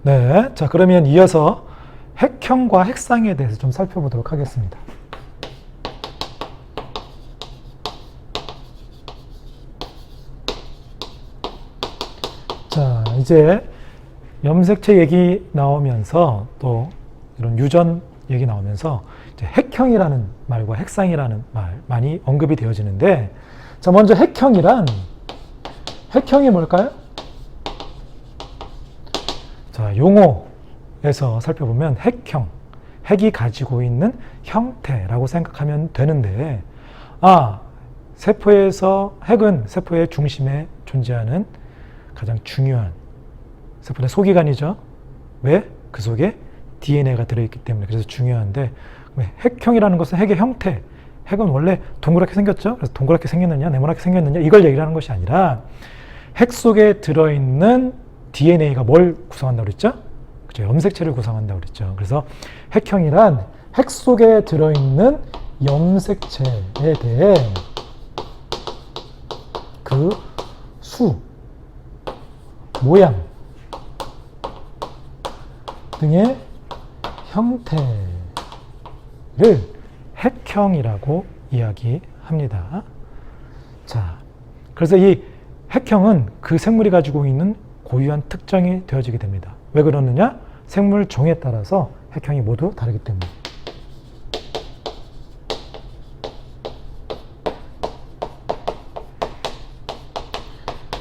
네, 자 그러면 이어서 핵형과 핵상에 대해서 좀 살펴보도록 하겠습니다. 자, 이제 염색체 얘기 나오면서 또 이런 유전 얘기 나오면서 이제 핵형이라는 말과 핵상이라는 말 많이 언급이 되어지는데, 자 먼저 핵형이 뭘까요? 자, 용어에서 살펴보면 핵이 가지고 있는 형태라고 생각하면 되는데, 핵은 세포의 중심에 존재하는 가장 중요한 세포의 소기관이죠. 왜? 그 속에 DNA가 들어있기 때문에. 그래서 중요한데, 핵형이라는 것은 핵의 형태, 핵은 원래 동그랗게 생겼죠. 그래서 동그랗게 생겼느냐 네모나게 생겼느냐 이걸 얘기를 하는 것이 아니라, 핵 속에 들어있는 DNA가 뭘 구성한다고 그랬죠? 그죠? 염색체를 구성한다고 그랬죠. 그래서 핵형이란 핵 속에 들어있는 염색체에 대해 그 수, 모양 등의 형태를 핵형이라고 이야기합니다. 자, 그래서 이 핵형은 그 생물이 가지고 있는 고유한 특징이 되어지게 됩니다. 왜 그러느냐? 생물 종에 따라서 핵형이 모두 다르기 때문에.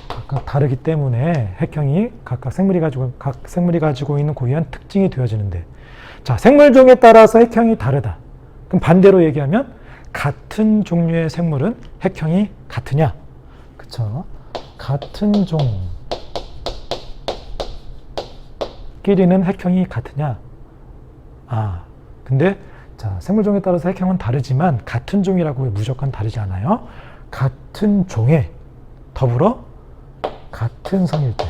각각 다르기 때문에 핵형이 각 생물이 가지고 있는 고유한 특징이 되어지는데, 자, 생물종에 따라서 핵형이 다르다. 그럼 반대로 얘기하면 같은 종류의 생물은 핵형이 같으냐? 그쵸? 같은 종끼리는 핵형이 같으냐? 근데 자, 생물종에 따라서 핵형은 다르지만 같은 종이라고 무조건 다르지 않아요. 같은 종에 더불어 같은 성일 때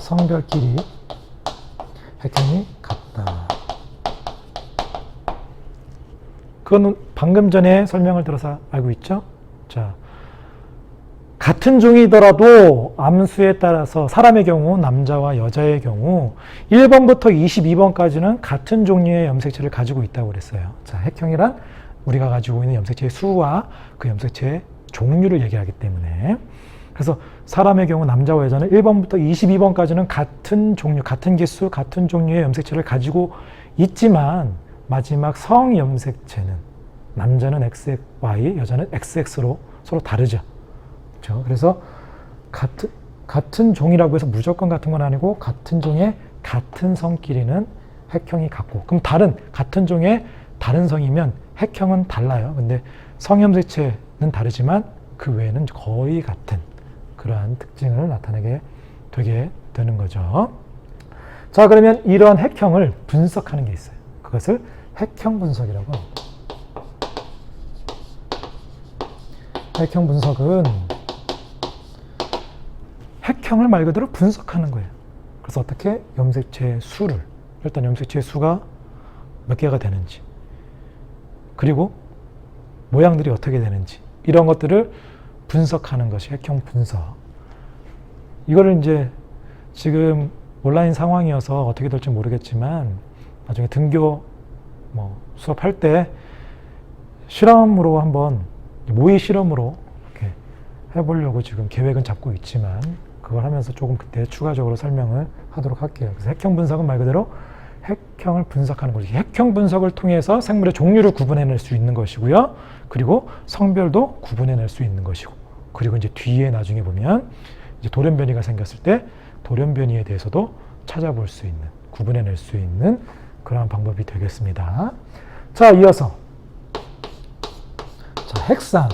성별끼리 핵형이 같다. 그건 방금 전에 설명을 들어서 알고 있죠? 자, 같은 종이더라도 암수에 따라서 사람의 경우, 남자와 여자의 경우 1번부터 22번까지는 같은 종류의 염색체를 가지고 있다고 그랬어요. 자, 핵형이란 우리가 가지고 있는 염색체의 수와 그 염색체의 종류를 얘기하기 때문에, 그래서 사람의 경우 남자와 여자는 1번부터 22번까지는 같은 종류, 같은 개수, 같은 종류의 염색체를 가지고 있지만 마지막 성 염색체는 남자는 XY, 여자는 XX로 서로 다르죠. 그렇죠? 그래서 같은 종이라고 해서 무조건 같은 건 아니고 같은 종의 같은 성끼리는 핵형이 같고, 그럼 같은 종의 다른 성이면 핵형은 달라요. 근데 성염색체는 다르지만 그 외에는 거의 같은 그러한 특징을 나타내게 되게 되는 거죠. 자, 그러면 이러한 핵형을 분석하는 게 있어요. 그것을 핵형 분석이라고 합니다. 핵형 분석은 핵형을 말 그대로 분석하는 거예요. 그래서 어떻게 염색체의 수를, 일단 염색체의 수가 몇 개가 되는지, 그리고 모양들이 어떻게 되는지, 이런 것들을 분석하는 것이 핵형 분석. 이거를 이제 지금 온라인 상황이어서 어떻게 될지 모르겠지만 나중에 등교 수업할 때 실험으로 한번 모의 실험으로 이렇게 해보려고 지금 계획은 잡고 있지만, 그걸 하면서 조금 그때 추가적으로 설명을 하도록 할게요. 그래서 핵형 분석은 말 그대로 핵형을 분석하는 거죠. 핵형 분석을 통해서 생물의 종류를 구분해낼 수 있는 것이고요. 그리고 성별도 구분해낼 수 있는 것이고, 그리고 이제 뒤에 나중에 보면 이제 돌연변이가 생겼을 때 돌연변이에 대해서도 찾아볼 수 있는, 구분해낼 수 있는 그러한 방법이 되겠습니다. 자, 이어서 자, 핵상.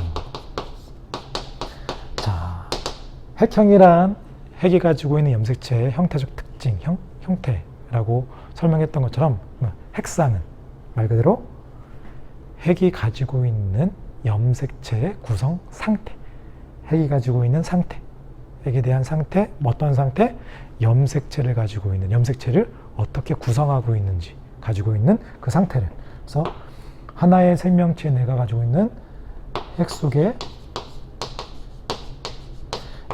자, 핵형이란 핵이 가지고 있는 염색체의 형태적 특징, 형태라고 설명했던 것처럼 핵상은 말 그대로 핵이 가지고 있는 염색체의 구성 상태, 핵이 가지고 있는 상태, 핵에 대한 상태, 어떤 상태? 염색체를 가지고 있는, 염색체를 어떻게 구성하고 있는지 가지고 있는 그 상태를, 그래서 하나의 생명체 내가 가지고 있는 핵 속에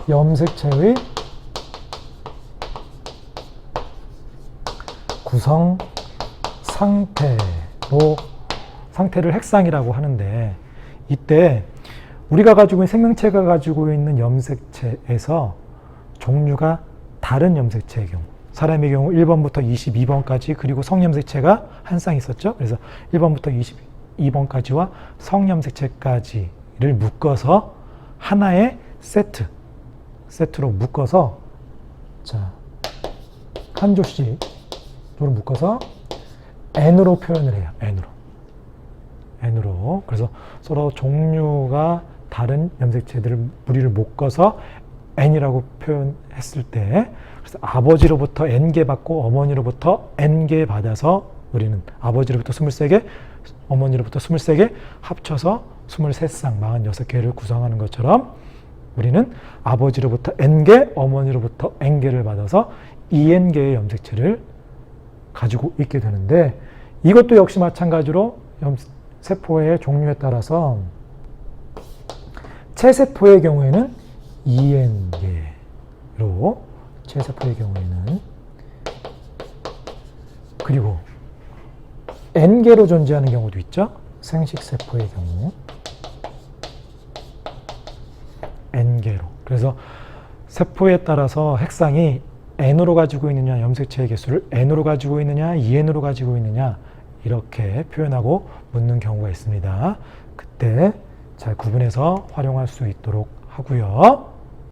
염색체의 구성 상태를 핵상이라고 하는데, 이때 우리가 가지고 있는 생명체가 가지고 있는 염색체에서 종류가 다른 염색체의 경우, 사람의 경우 1번부터 22번까지, 그리고 성염색체가 한 쌍 있었죠. 그래서 1번부터 22번까지와 성염색체까지를 묶어서 하나의 세트로 묶어서, 자, 한 조씩으로 묶어서 N으로 표현을 해요. N으로. 그래서 서로 종류가 다른 염색체들을 무리를 묶어서 N이라고 표현했을 때, 그래서 아버지로부터 N개 받고 어머니로부터 N개 받아서 우리는 아버지로부터 23개, 어머니로부터 23개 합쳐서 23쌍, 46개를 구성하는 것처럼 우리는 아버지로부터 N개, 어머니로부터 N개를 받아서 EN개의 염색체를 가지고 있게 되는데, 이것도 역시 마찬가지로 세포의 종류에 따라서 체세포의 경우에는 EN개로, 체세포의 경우에는, 그리고 N개로 존재하는 경우도 있죠. 생식세포의 경우 N개로. 그래서 세포에 따라서 핵상이 N으로 가지고 있느냐, 염색체의 개수를 N으로 가지고 있느냐, EN으로 가지고 있느냐, 이렇게 표현하고 묻는 경우가 있습니다. 그때 잘 구분해서 활용할 수 있도록 하고요.